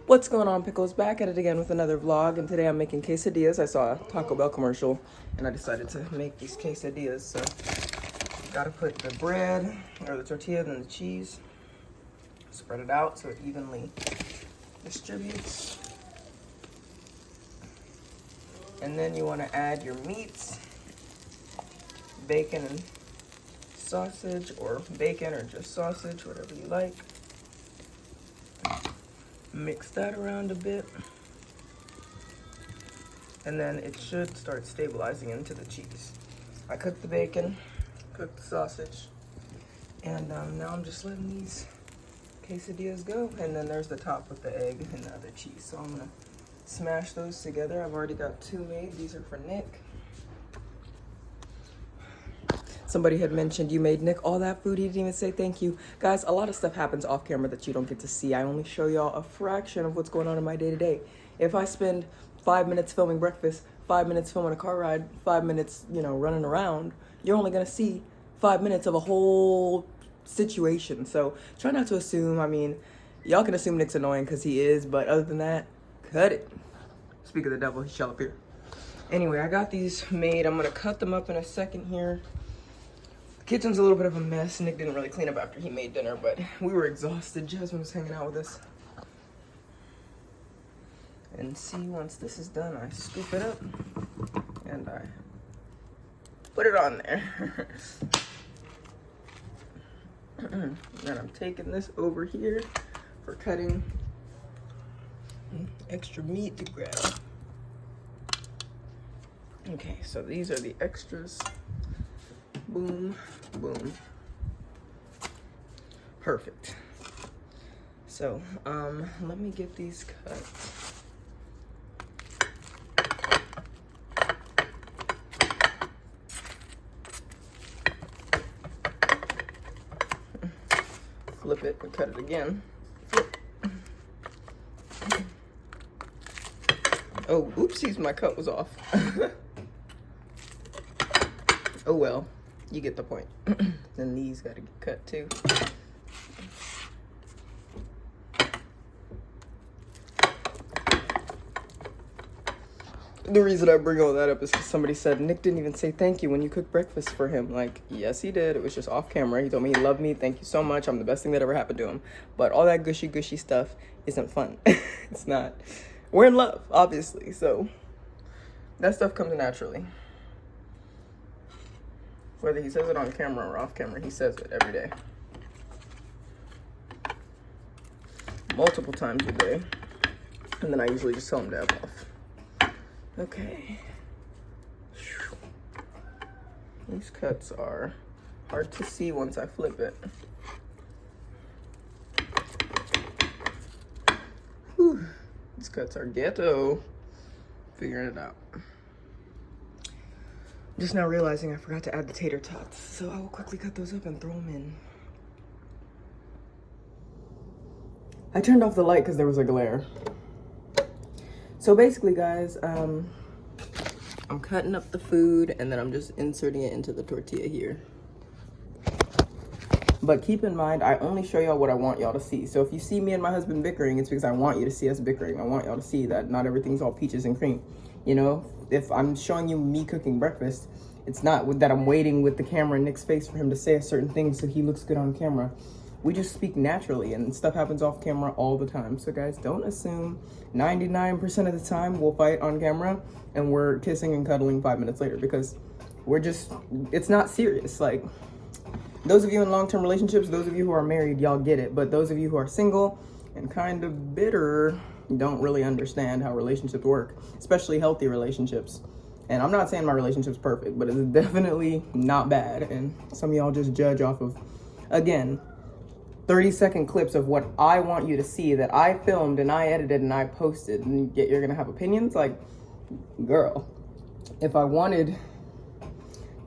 What's going on, Pickles? Back at it again with another vlog, and today I'm making quesadillas. I saw a Taco Bell commercial and I decided to make these quesadillas. So gotta put the bread or the tortilla and then the cheese, spread it out so it evenly distributes, and then you want to add your meats, bacon and sausage, or bacon or just sausage, whatever you like. Mix that around a bit, and then it should start stabilizing into the cheese. I cooked the bacon, cooked the sausage, and now I'm just letting these quesadillas go. And then there's the top with the egg and the other cheese. So I'm gonna smash those together. I've already got two made. These are for Nick. Somebody had mentioned you made Nick all that food. He didn't even say thank you. Guys, a lot of stuff happens off camera that you don't get to see. I only show y'all a fraction of what's going on in my day-to-day. If I spend 5 minutes filming breakfast, 5 minutes filming a car ride, 5 minutes, running around, you're only gonna see 5 minutes of a whole situation. So try not to assume. I mean, y'all can assume Nick's annoying because he is, but other than that, cut it. Speak of the devil, he shall appear. Anyway, I got these made. I'm gonna cut them up in a second here. Kitchen's a little bit of a mess. Nick didn't really clean up after he made dinner, but we were exhausted. Jasmine was hanging out with us. And see, once this is done, I scoop it up and I put it on there. Then I'm taking this over here for cutting extra meat to grab. Okay, so these are the extras. Boom, boom. Perfect. So, let me get these cut. Flip it and cut it again. Flip. Oh, oopsies, my cut was off. Oh well. You get the point. Then these gotta get cut too. The reason I bring all that up is because somebody said Nick didn't even say thank you when you cooked breakfast for him. Like, yes, he did. It was just off camera. He told me he loved me. Thank you so much. I'm the best thing that ever happened to him. But all that gushy stuff isn't fun. It's not. We're in love, obviously. So that stuff comes naturally. Whether he says it on camera or off camera, he says it every day. Multiple times a day. And then I usually just tell him to F off. Okay. These cuts are hard to see once I flip it. Whew. These cuts are ghetto. Figuring it out. Just now realizing I forgot to add the tater tots, so I will quickly cut those up and throw them in. I turned off the light because there was a glare. So basically, guys, I'm cutting up the food and then I'm just inserting it into the tortilla here. But keep in mind, I only show y'all what I want y'all to see. So if you see me and my husband bickering, it's because I want you to see us bickering. I want y'all to see that not everything's all peaches and cream, If I'm showing you me cooking breakfast, it's not that I'm waiting with the camera in Nick's face for him to say a certain thing so he looks good on camera. We just speak naturally, and stuff happens off camera all the time. So guys, don't assume 99% of the time we'll fight on camera and we're kissing and cuddling 5 minutes later, because it's not serious. Like, those of you in long-term relationships, those of you who are married, y'all get it. But those of you who are single and kind of bitter don't really understand how relationships work, especially healthy relationships. And I'm not saying my relationship's perfect, but it's definitely not bad. And some of y'all just judge off of, again, 30-second clips of what I want you to see that I filmed and I edited and I posted, and yet you're gonna have opinions. Like, girl, if I wanted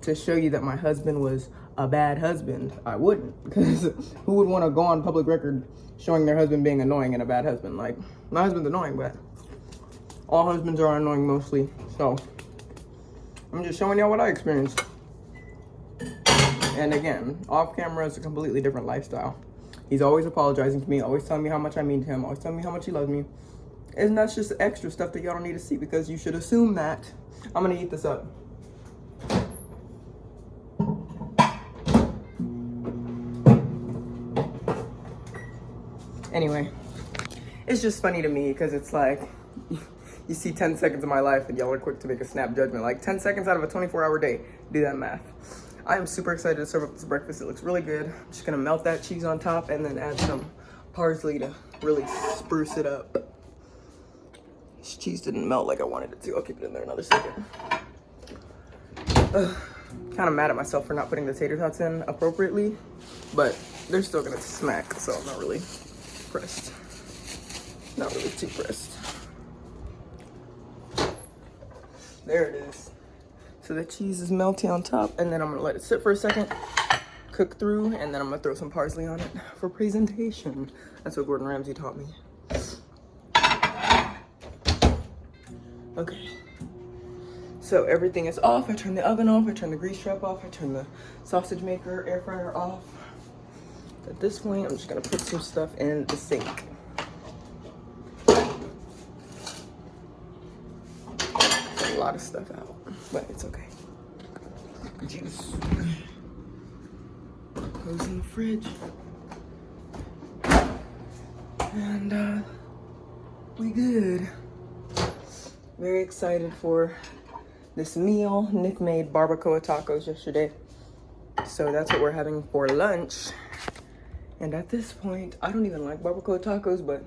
to show you that my husband was a bad husband, I wouldn't, because who would want to go on public record showing their husband being annoying and a bad husband? Like, my husband's annoying, but all husbands are annoying mostly. So I'm just showing y'all what I experienced. And again, off camera is a completely different lifestyle. He's always apologizing to me, always telling me how much I mean to him, always telling me how much he loves me. And that's just extra stuff that y'all don't need to see because you should assume that. I'm gonna eat this up. Anyway, it's just funny to me because it's like, you see 10 seconds of my life and y'all are quick to make a snap judgment. Like 10 seconds out of a 24-hour day, do that math. I am super excited to serve up this breakfast. It looks really good. I'm just gonna melt that cheese on top and then add some parsley to really spruce it up. This cheese didn't melt like I wanted it to. I'll keep it in there another second. Kind of mad at myself for not putting the tater tots in appropriately, but they're still gonna smack, so I'm not really pressed. Not really too pressed. There it is. So the cheese is melty on top, and then I'm gonna let it sit for a second, cook through, and then I'm gonna throw some parsley on it for presentation. That's what Gordon Ramsay taught me. Okay. So everything is off. I turn the oven off. I turn the grease trap off. I turn the sausage maker, air fryer off. At this point, I'm just gonna put some stuff in the sink. A lot of stuff out, but it's okay. Juice goes in the fridge, and we good. Very excited for this meal. Nick made barbacoa tacos yesterday, so that's what we're having for lunch. And at this point, I don't even like barbacoa tacos, but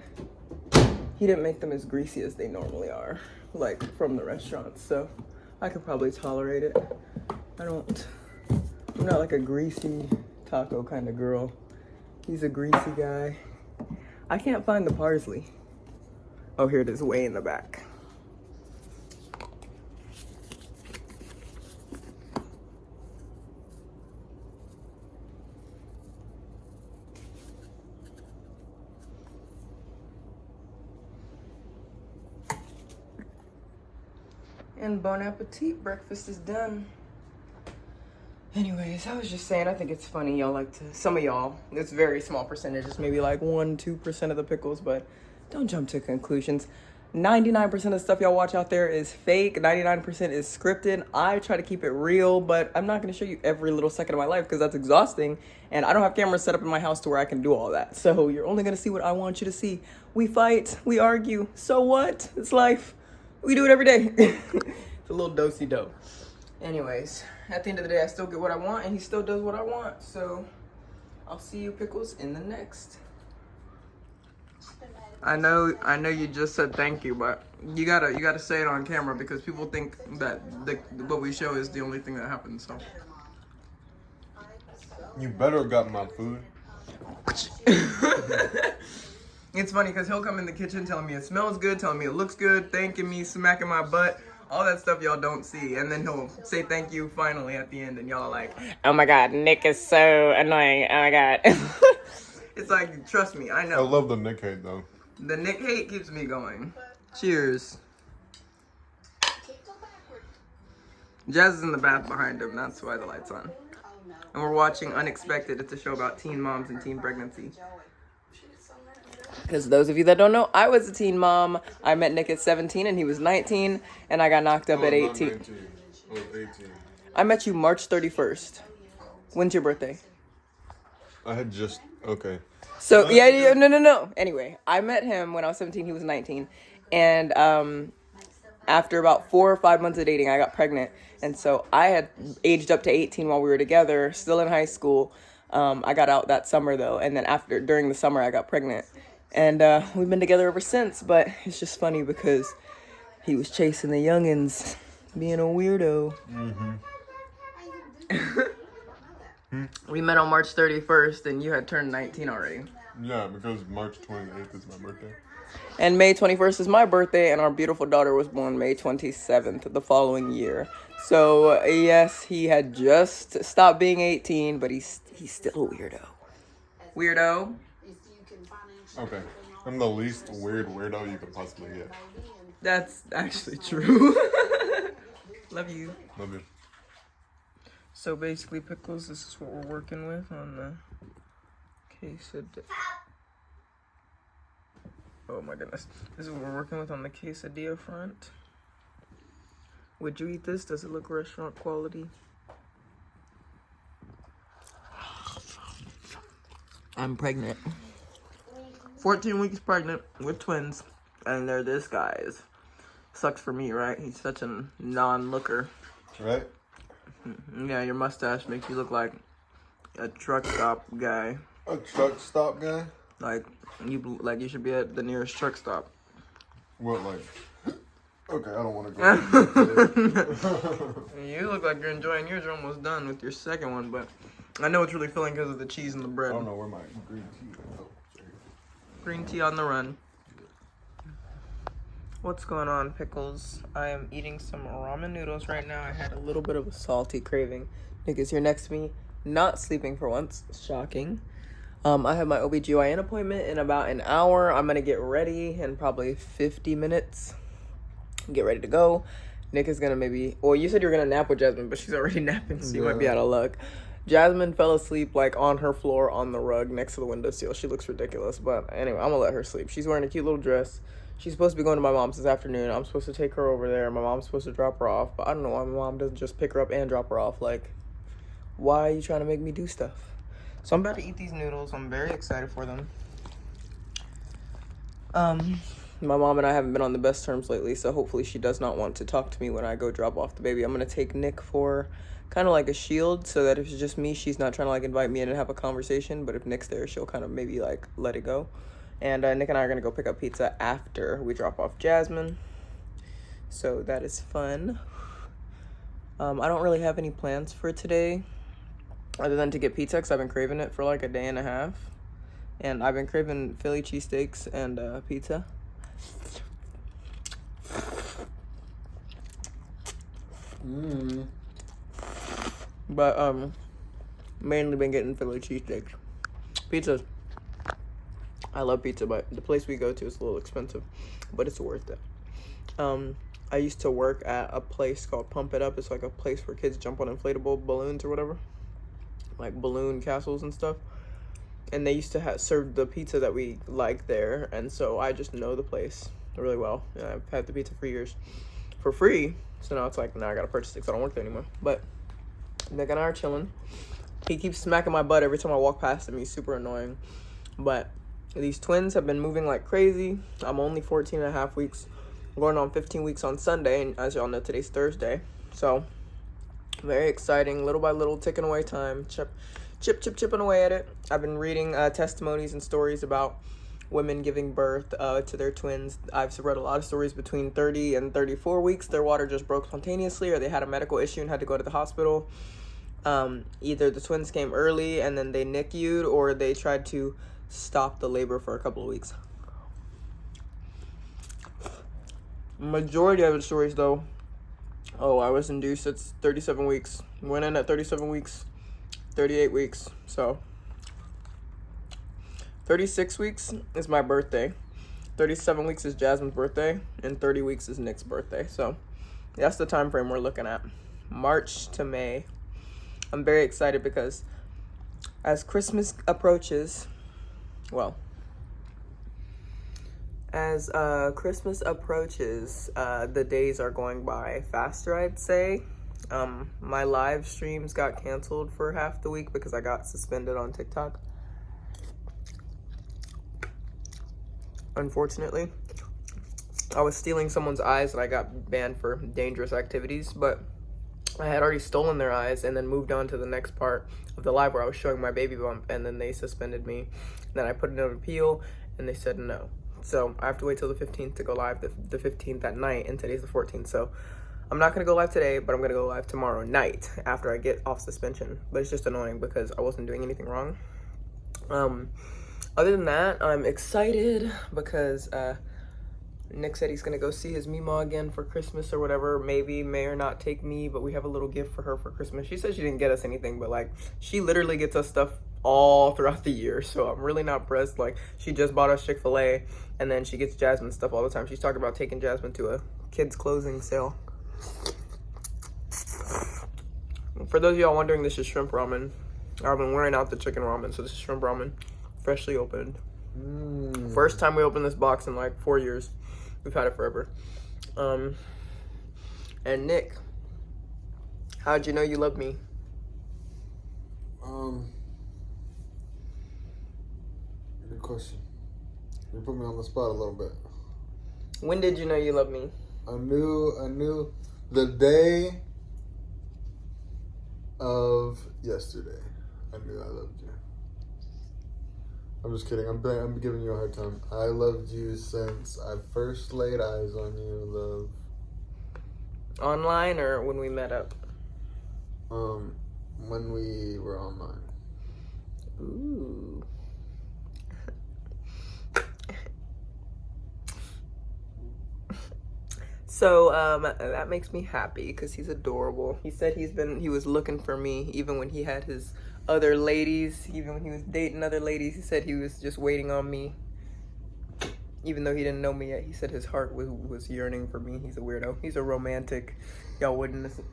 he didn't make them as greasy as they normally are, like from the restaurants, so I could probably tolerate it. I'm not like a greasy taco kind of girl. He's a greasy guy. I can't find the parsley. Oh, here it is, way in the back. And bon appetit, breakfast is done. Anyways, I was just saying, I think it's funny, y'all like to, some of y'all, it's very small percentages, maybe like 1-2% of the pickles, but don't jump to conclusions. 99% of the stuff y'all watch out there is fake, 99% is scripted. I try to keep it real, but I'm not gonna show you every little second of my life because that's exhausting, and I don't have cameras set up in my house to where I can do all that. So you're only gonna see what I want you to see. We fight, we argue, so what? It's life. We do it every day. It's a little do-si-do. Anyways, at the end of the day, I still get what I want, and he still does what I want. So I'll see you, Pickles, in the next. I know you just said thank you, but you gotta say it on camera because people think that what we show is the only thing that happens. So you better have gotten my food. It's funny because he'll come in the kitchen telling me it smells good, telling me it looks good, thanking me, smacking my butt, all that stuff y'all don't see. And then he'll say thank you finally at the end, and y'all are like, oh my God, Nick is so annoying. Oh my God. It's like, trust me, I know. I love the Nick hate though. The Nick hate keeps me going. Cheers. Jazz is in the bath behind him, that's why the light's on. And we're watching Unexpected. It's a show about teen moms and teen pregnancy. Because those of you that don't know, I was a teen mom. I met Nick at 17 and he was 19, and I got knocked up at 18. I was 18. I met you March 31st. When's your birthday? I had just, okay. So, yeah, no. Anyway, I met him when I was 17, he was 19. And after about 4 or 5 months of dating, I got pregnant. And so I had aged up to 18 while we were together, still in high school. I got out that summer though. And then during the summer, I got pregnant. And we've been together ever since, but it's just funny because he was chasing the youngins, being a weirdo. Mm-hmm. We met on March 31st, and you had turned 19 already. Yeah, because March 28th is my birthday. And May 21st is my birthday, and our beautiful daughter was born May 27th the following year. So, yes, he had just stopped being 18, but he's still a weirdo. Weirdo? Okay, I'm the least weird weirdo you could possibly get. That's actually true. Love you. Love you. So basically, Pickles, this is what we're working with on the quesadilla. Oh my goodness. This is what we're working with on the quesadilla front. Would you eat this? Does it look restaurant quality? I'm pregnant. 14 weeks pregnant with twins. And they're this guy's. Sucks for me, right? He's such a non-looker. Right? Yeah, your mustache makes you look like a truck stop guy. A truck stop guy? Like you should be at the nearest truck stop. What, like? Okay, I don't want to go. You look like you're enjoying yours. You're almost done with your second one, but I know it's really filling because of the cheese and the bread. I don't know where my green tea is. Oh, sorry. Green tea on the run. What's going on, pickles? I am eating some ramen noodles right now. I had a little bit of a salty craving. Nick is here next to me, not sleeping for once. Shocking. I have my OBGYN appointment in about an hour. I'm going to get ready in probably 50 minutes. Get ready to go. Nick is going to maybe... Well, you said you were going to nap with Jasmine, but she's already napping, so you might be out of luck. Jasmine fell asleep, like, on her floor on the rug next to the windowsill. She looks ridiculous, but anyway, I'm going to let her sleep. She's wearing a cute little dress. She's supposed to be going to my mom's this afternoon. I'm supposed to take her over there. My mom's supposed to drop her off, but I don't know why my mom doesn't just pick her up and drop her off. Like, why are you trying to make me do stuff? So I'm about to eat these noodles. I'm very excited for them. My mom and I haven't been on the best terms lately, so hopefully she does not want to talk to me when I go drop off the baby. I'm going to take Nick for kind of like a shield, so that if it's just me, she's not trying to like invite me in and have a conversation, but if Nick's there, she'll kind of maybe like let it go. And Nick and I are going to go pick up pizza after we drop off Jasmine. So that is fun. I don't really have any plans for today other than to get pizza because I've been craving it for like a day and a half. And I've been craving Philly cheesesteaks and pizza. But mainly been getting Philly cheesesteaks. Pizzas. I love pizza, but the place we go to is a little expensive, but it's worth it. I used to work at a place called Pump It Up. It's like a place where kids jump on inflatable balloons or whatever, like balloon castles and stuff. And they used to serve the pizza that we like there, and so I just know the place really well. And I've had the pizza for years for free, so now it's like, now I gotta purchase it because I don't work there anymore. But Nick and I are chilling. He keeps smacking my butt every time I walk past him. He's super annoying. But these twins have been moving like crazy. I'm only 14 and a half weeks. I'm going on 15 weeks on Sunday, and as y'all know, today's Thursday. So, very exciting. Little by little, ticking away time. Chipping away at it. I've been reading testimonies and stories about women giving birth to their twins. I've read a lot of stories between 30 and 34 weeks. Their water just broke spontaneously, or they had a medical issue and had to go to the hospital. Either the twins came early and then they NICU'd, or they tried to stop the labor for a couple of weeks. Majority of the stories, though, I was induced at 37 weeks. Went in at 37 weeks, 38 weeks. So 36 weeks is my birthday. 37 weeks is Jasmine's birthday, and 30 weeks is Nick's birthday. So that's the time frame we're looking at. March to May. I'm very excited because as Christmas approaches, the days are going by faster, I'd say. My live streams got canceled for half the week because I got suspended on TikTok. Unfortunately, I was stealing someone's eyes and I got banned for dangerous activities, but I had already stolen their eyes and then moved on to the next part of the live where I was showing my baby bump, and then they suspended me. Then I put in an appeal and they said no. So I have to wait till the 15th to go live, the 15th at night, and today's the 14th. So I'm not going to go live today, but I'm going to go live tomorrow night after I get off suspension. But it's just annoying because I wasn't doing anything wrong. Other than that, I'm excited because Nick said he's going to go see his Mima again for Christmas or whatever. Maybe, may or not take me, but we have a little gift for her for Christmas. She said she didn't get us anything, but like, she literally gets us stuff all throughout the year. So I'm really not pressed. Like, she just bought us Chick-fil-A, and then she gets Jasmine stuff all the time. She's talking about taking Jasmine to a kids clothing sale. For those of y'all wondering, this is shrimp ramen. I've been wearing out the chicken ramen, so this is shrimp ramen. Freshly opened. First time we opened this box in like 4 years. We've had it forever. And Nick, how'd you know you love me? Good question. You put me on the spot a little bit. When did you know you love me? I knew the day of yesterday. I knew I loved you. I'm just kidding. I'm giving you a hard time. I loved you since I first laid eyes on you, love. Online or when we met up? When we were online. Ooh. So that makes me happy because he's adorable. He said he was looking for me even when he had his other ladies, even when he was dating other ladies. He said he was just waiting on me. Even though he didn't know me yet, he said his heart was yearning for me. He's a weirdo. He's a romantic. Y'all wouldn't listen.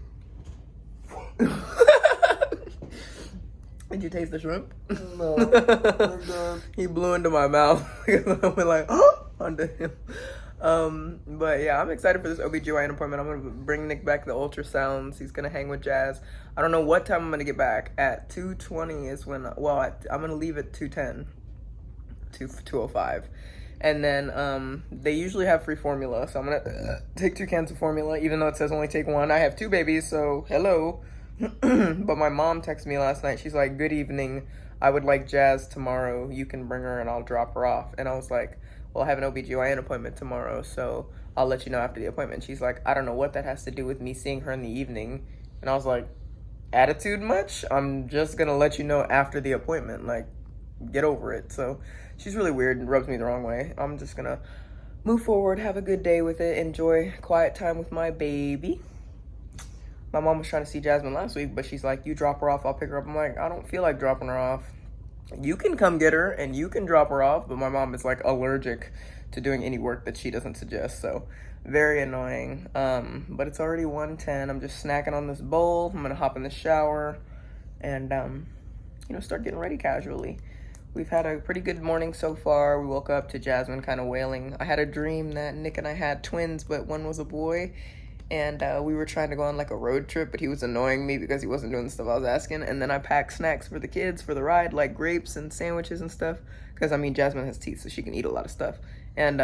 Did you taste the shrimp? No. We're good. He blew into my mouth. I went like, oh, onto him. But yeah, I'm excited for this OBGYN appointment. I'm gonna bring Nick back the ultrasounds. He's gonna hang with Jazz. I don't know what time I'm gonna get back. At 2:20 is when, I'm gonna leave at 2:10, 2:05. And then they usually have free formula, so I'm gonna take 2 cans of formula, even though it says only take 1. I have 2 babies, so hello. But my mom texted me last night. She's like, good evening, I would like Jazz tomorrow. You can bring her and I'll drop her off. And I was like, well, I have an OBGYN appointment tomorrow, so I'll let you know after the appointment. She's like, I don't know what that has to do with me seeing her in the evening. And I was like, attitude much? I'm just gonna let you know after the appointment, like, get over it. So she's really weird and rubs me the wrong way. I'm just gonna move forward, have a good day with it, enjoy quiet time with my baby. My mom was trying to see Jasmine last week, but she's like, you drop her off, I'll pick her up. I'm like, I don't feel like dropping her off. You can come get her and you can drop her off, but my mom is like allergic to doing any work that she doesn't suggest, so very annoying. But it's already 1:10. I'm just snacking on this bowl. I'm gonna hop in the shower and start getting ready casually. We've had a pretty good morning so far. We woke up to Jasmine kind of wailing. I had a dream that Nick and I had twins, but one was a boy. And we were trying to go on like a road trip, but he was annoying me because he wasn't doing the stuff I was asking. And then I packed snacks for the kids for the ride, like grapes and sandwiches and stuff. Because, I mean, Jasmine has teeth, so she can eat a lot of stuff. And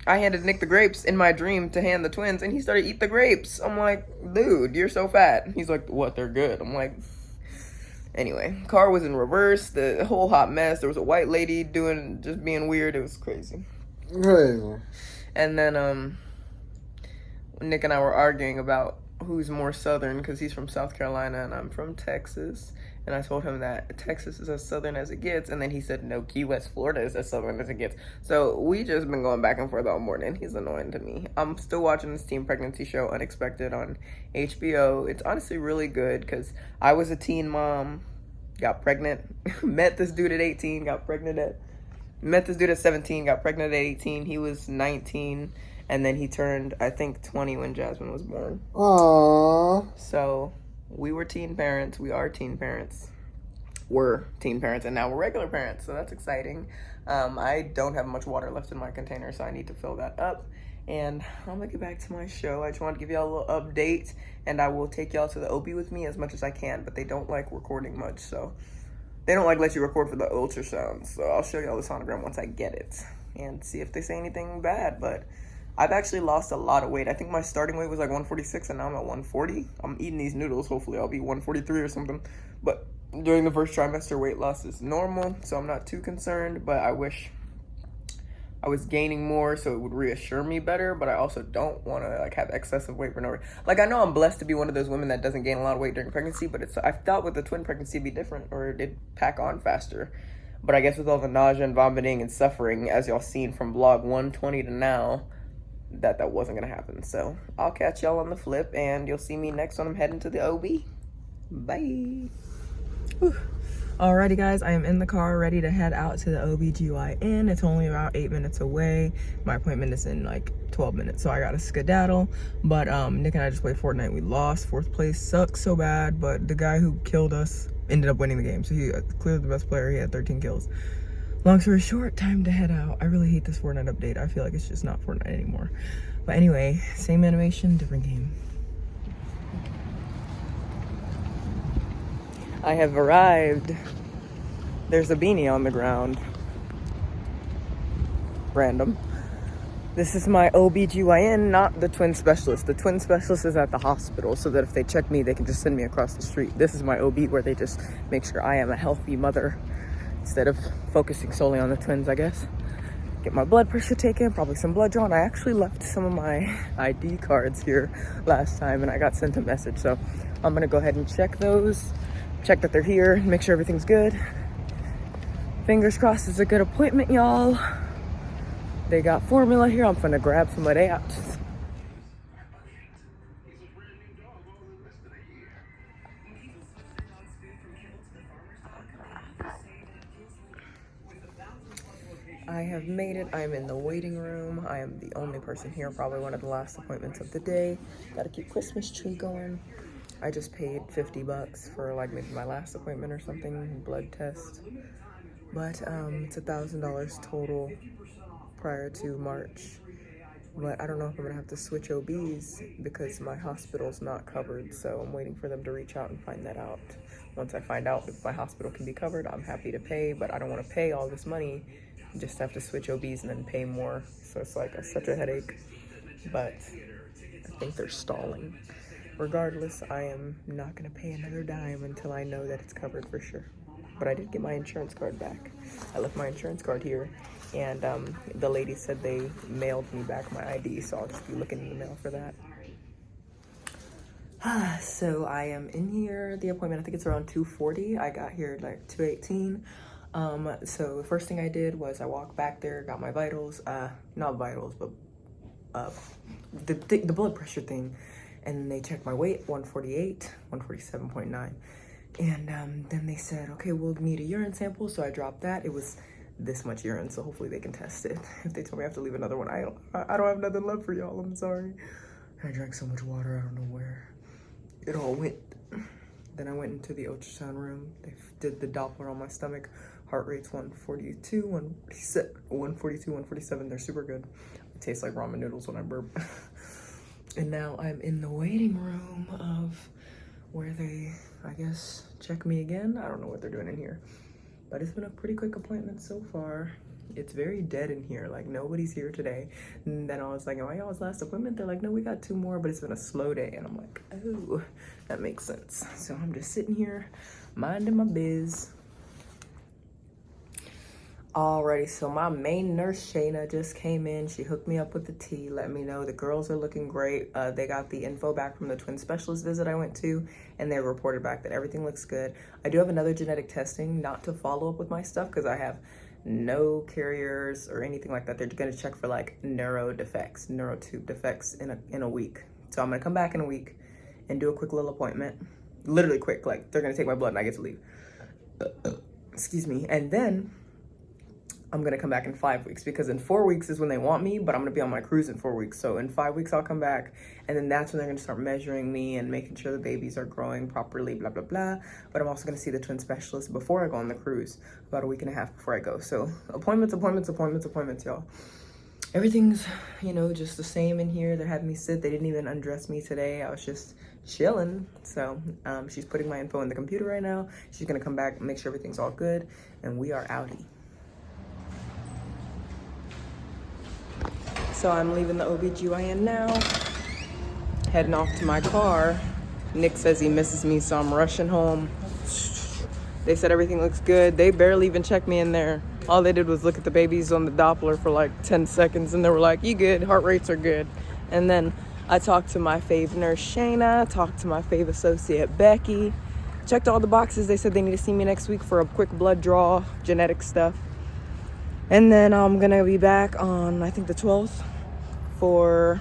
I handed Nick the grapes in my dream to hand the twins, and he started eating the grapes. I'm like, dude, you're so fat. He's like, what, they're good? I'm like, anyway, car was in reverse, the whole hot mess. There was a white lady just being weird. It was crazy. Crazy. And then, Nick and I were arguing about who's more southern because he's from South Carolina and I'm from Texas. And I told him that Texas is as southern as it gets. And then he said, no, Key West, Florida is as southern as it gets. So we just been going back and forth all morning. He's annoying to me. I'm still watching this teen pregnancy show, Unexpected, on HBO. It's honestly really good because I was a teen mom, got pregnant, met this dude at 18, met this dude at 17, got pregnant at 18. He was 19. And then he turned, I think, 20 when Jasmine was born. Aww. So we were teen parents. We are teen parents. We're teen parents, and now we're regular parents. So that's exciting. I don't have much water left in my container, so I need to fill that up. And I'm going to get back to my show. I just want to give y'all a little update. And I will take y'all to the OB with me as much as I can. But they don't like recording much, so they don't like let you record for the ultrasound. So I'll show y'all the sonogram once I get it. And see if they say anything bad. But I've actually lost a lot of weight. I think my starting weight was like 146 and now I'm at 140. I'm eating these noodles. Hopefully I'll be 143 or something. But during the first trimester, weight loss is normal, so I'm not too concerned. But I wish I was gaining more so it would reassure me better. But I also don't want to like have excessive weight for no reason. Like, I know I'm blessed to be one of those women that doesn't gain a lot of weight during pregnancy, but I thought with the twin pregnancy it'd be different, or it'd pack on faster. But I guess with all the nausea and vomiting and suffering, as y'all seen from vlog 120 to now, that wasn't gonna happen. So I'll catch y'all on the flip, and you'll see me next when I'm heading to the OB. Bye. Whew. Alrighty guys, I am in the car ready to head out to the OBGYN. It's only about 8 minutes away. My appointment is in like 12 minutes, so I gotta skedaddle. But Nick and I just played Fortnite. We lost. 4th place sucks so bad, but the guy who killed us ended up winning the game. So he clearly the best player. He had 13 kills. Long story short, time to head out. I really hate this Fortnite update. I feel like it's just not Fortnite anymore. But anyway, same animation, different game. I have arrived. There's a beanie on the ground. Random. This is my OBGYN, not the twin specialist. The twin specialist is at the hospital so that if they check me, they can just send me across the street. This is my OB where they just make sure I am a healthy mother instead of focusing solely on the twins, I guess. Get my blood pressure taken, probably some blood drawn. I actually left some of my ID cards here last time and I got sent a message. So I'm gonna go ahead and check those, check that they're here, make sure everything's good. Fingers crossed it's a good appointment, y'all. They got formula here. I'm gonna grab some of that. I have made it. I'm in the waiting room. I am the only person here, probably one of the last appointments of the day. Gotta keep Christmas tree going. I just paid $50 for like maybe my last appointment or something, blood test. But it's $1,000 total prior to March. But I don't know if I'm gonna have to switch OBs because my hospital's not covered. So I'm waiting for them to reach out and find that out. Once I find out if my hospital can be covered, I'm happy to pay, but I don't wanna pay all this money just to have to switch OBs and then pay more. So it's like such a headache, but I think they're stalling. Regardless, I am not gonna pay another dime until I know that it's covered for sure. But I did get my insurance card back. I left my insurance card here and the lady said they mailed me back my ID, so I'll just be looking in the mail for that. So I am in here. The appointment, I think it's around 2:40. I got here at like 2:18. So the first thing I did was I walked back there, got my vitals, not vitals, but the blood pressure thing. And they checked my weight, 148, 147.9. And then they said, okay, we'll need a urine sample. So I dropped that. It was this much urine, so hopefully they can test it. If they told me I have to leave another one, I don't have nothing left for y'all. I'm sorry. I drank so much water, I don't know where it all went. Then I went into the ultrasound room. They did the Doppler on my stomach. Heart rate's 142, 142, 147. They're super good. It tastes like ramen noodles when I burp. And now I'm in the waiting room of where they, I guess, check me again. I don't know what they're doing in here, but it's been a pretty quick appointment so far. It's very dead in here, like nobody's here today. And then I was like, am I y'all's last appointment? They're like, no, we got 2 more, but it's been a slow day. And I'm like, oh, that makes sense. So I'm just sitting here, minding my biz. Alrighty, so my main nurse, Shayna, just came in. She hooked me up with the tea, let me know the girls are looking great. They got the info back from the twin specialist visit I went to, and they reported back that everything looks good. I do have another genetic testing, not to follow up with my stuff, because I have no carriers or anything like that. They're gonna check for like neurotube defects in a week. So I'm gonna come back in a week and do a quick little appointment. Literally quick, like they're gonna take my blood and I get to leave. Excuse me. And then I'm gonna come back in 5 weeks, because in 4 weeks is when they want me, but I'm gonna be on my cruise in 4 weeks. So in 5 weeks I'll come back, and then that's when they're gonna start measuring me and making sure the babies are growing properly, blah, blah, blah. But I'm also gonna see the twin specialist before I go on the cruise, about a week and a half before I go. So appointments, y'all. Everything's, you know, just the same in here. They're having me sit. They didn't even undress me today. I was just chilling. So she's putting my info in the computer right now. She's gonna come back and make sure everything's all good, and we are outie. So I'm leaving the OBGYN now, heading off to my car. Nick says he misses me, so I'm rushing home. They said everything looks good. They barely even checked me in there. All they did was look at the babies on the Doppler for like 10 seconds, and they were like, you good, heart rates are good. And then I talked to my fave nurse, Shayna, talked to my fave associate, Becky, checked all the boxes. They said they need to see me next week for a quick blood draw, genetic stuff. And then I'm gonna be back on, I think, the 12th for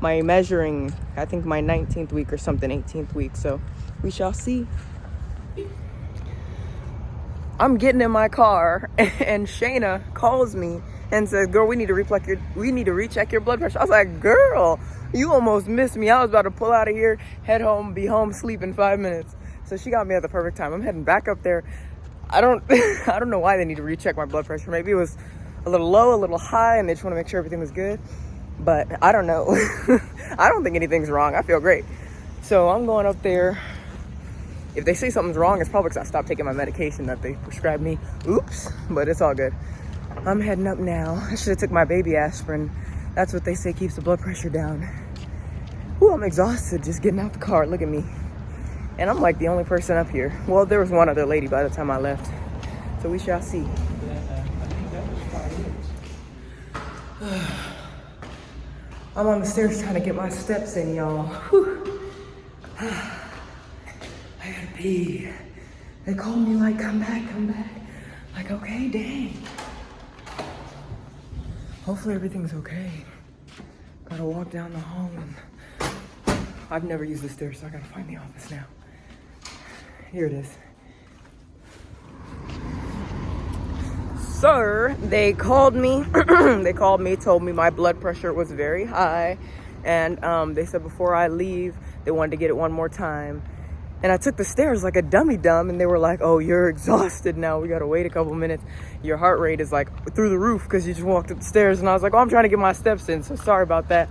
my measuring, I think my 19th week or something, 18th week. So we shall see. I'm getting in my car and Shayna calls me and says, girl, we need to recheck your blood pressure. I was like, girl, you almost missed me. I was about to pull out of here, head home, be home, sleep in 5 minutes. So she got me at the perfect time. I'm heading back up there. I don't I don't know why they need to recheck my blood pressure. Maybe it was a little low, a little high, and they just want to make sure everything was good. But I don't know. I don't think anything's wrong. I feel great. So I'm going up there. If they say something's wrong, it's probably because I stopped taking my medication that they prescribed me. Oops, but it's all good. I'm heading up now. I should have took my baby aspirin. That's what they say keeps the blood pressure down. Ooh, I'm exhausted just getting out the car. Look at me. And I'm like the only person up here. Well, there was one other lady by the time I left. So we shall see. I'm on the stairs trying to get my steps in, y'all. I gotta pee. They called me like, come back, come back. Like, okay, dang. Hopefully everything's okay. Gotta walk down the hall and I've never used the stairs, so I gotta find the office now. Here it is. Sir, they called me. Told me my blood pressure was very high. And they said before I leave, they wanted to get it one more time. And I took the stairs like a dummy dumb, and they were like, oh, you're exhausted now. We gotta wait a couple minutes. Your heart rate is like through the roof because you just walked up the stairs. And I was like, oh, I'm trying to get my steps in, so sorry about that.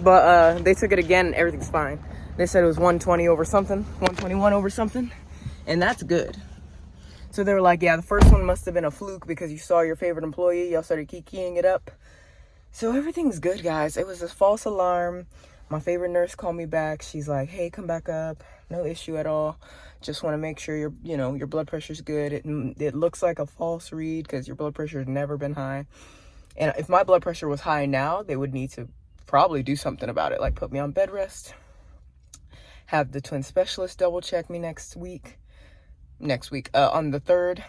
But they took it again and everything's fine. They said it was 120 over something, 121 over something, and that's good. So they were like, yeah, the first one must have been a fluke because you saw your favorite employee. Y'all started keying it up. So everything's good, guys. It was a false alarm. My favorite nurse called me back. She's like, hey, come back up. No issue at all. Just want to make sure your blood pressure's good. It looks like a false read because your blood pressure has never been high. And if my blood pressure was high now, they would need to probably do something about it, like put me on bed rest, have the twin specialist double check me next week on the 3rd.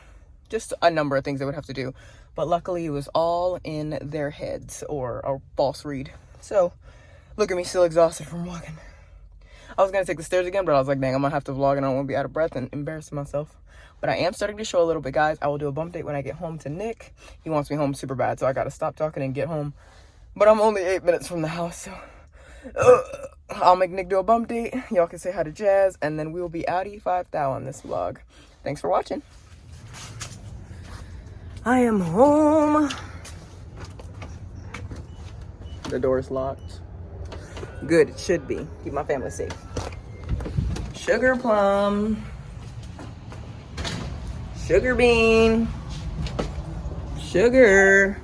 Just a number of things they would have to do, but luckily it was all in their heads, or a false read. So look at me, still exhausted from walking. I was gonna take the stairs again, but I was like, dang, I'm gonna have to vlog and I don't want to be out of breath and embarrassing myself. But I am starting to show a little bit, guys. I will do a bump date when I get home to Nick. He wants me home super bad, so I gotta stop talking and get home. But I'm only 8 minutes from the house, so I'll make Nick do a bump date. Y'all can say hi to Jazz, and then we will be outie 5,000 on this vlog. Thanks for watching. I am home. The door's locked. Good, it should be. Keep my family safe. Sugar plum. Sugar bean. Sugar.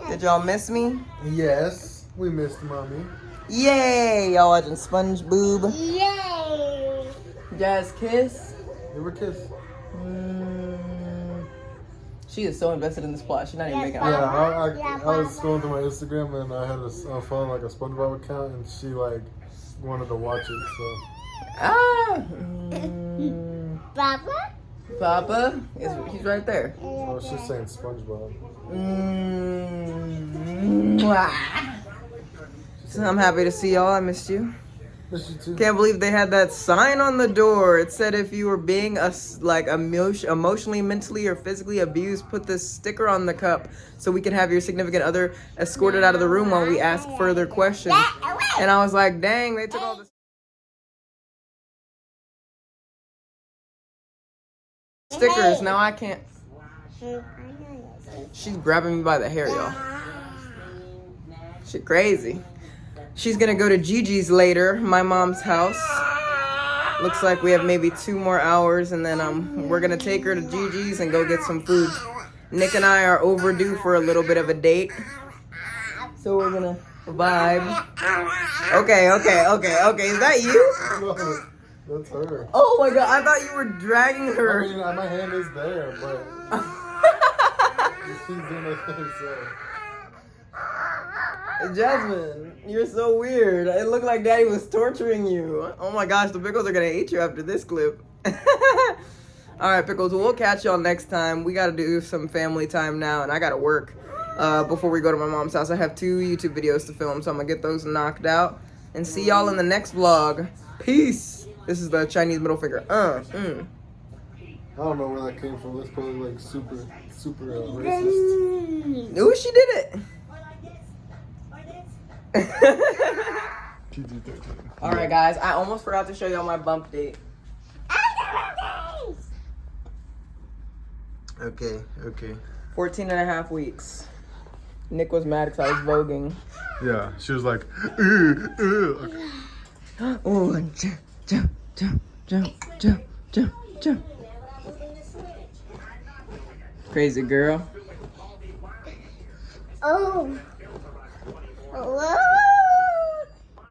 Did y'all miss me? Yes, we missed mommy. Yay! Y'all watching SpongeBob? Yay! Jazz kiss? Give her a kiss. She is so invested in this plot. She's not even making Yeah, eye. I was scrolling through my Instagram and I had I followed like a SpongeBob account and she like wanted to watch it. So. Ah! Papa? Papa? He's right there. Oh, she's saying SpongeBob. So I'm happy to see y'all. I missed you. Miss you too. Can't believe they had that sign on the door. It said if you were being emotionally, mentally, or physically abused, put this sticker on the cup so we can have your significant other escorted out of the room while we ask further questions. And I was like, dang, they took all the stickers. Now I can't. She's grabbing me by the hair, y'all. She crazy. She's gonna go to Gigi's later, my mom's house. Looks like we have maybe 2 more hours, and then we're gonna take her to Gigi's and go get some food. Nick and I are overdue for a little bit of a date, so we're gonna vibe. Okay. Is that you? No, that's her. Oh my god, I thought you were dragging her. I mean, my hand is there, but she's doing her thing, so. Jasmine, you're so weird. It looked like Daddy was torturing you. Oh my gosh, the Pickles are gonna hate you after this clip. Alright, Pickles, we'll catch y'all next time. We gotta do some family time now, and I gotta work before we go to my mom's house. I have 2 YouTube videos to film, so I'm gonna get those knocked out. And see y'all in the next vlog. Peace. This is the Chinese middle finger. I don't know where that came from. That's probably like super racist. Ooh, she did it. PG-13. All right, guys. I almost forgot to show y'all my bump date. Okay. 14 and a half weeks. Nick was mad because I was voguing. Yeah, she was like, Okay. Oh, jump. Crazy girl. Oh. Hello?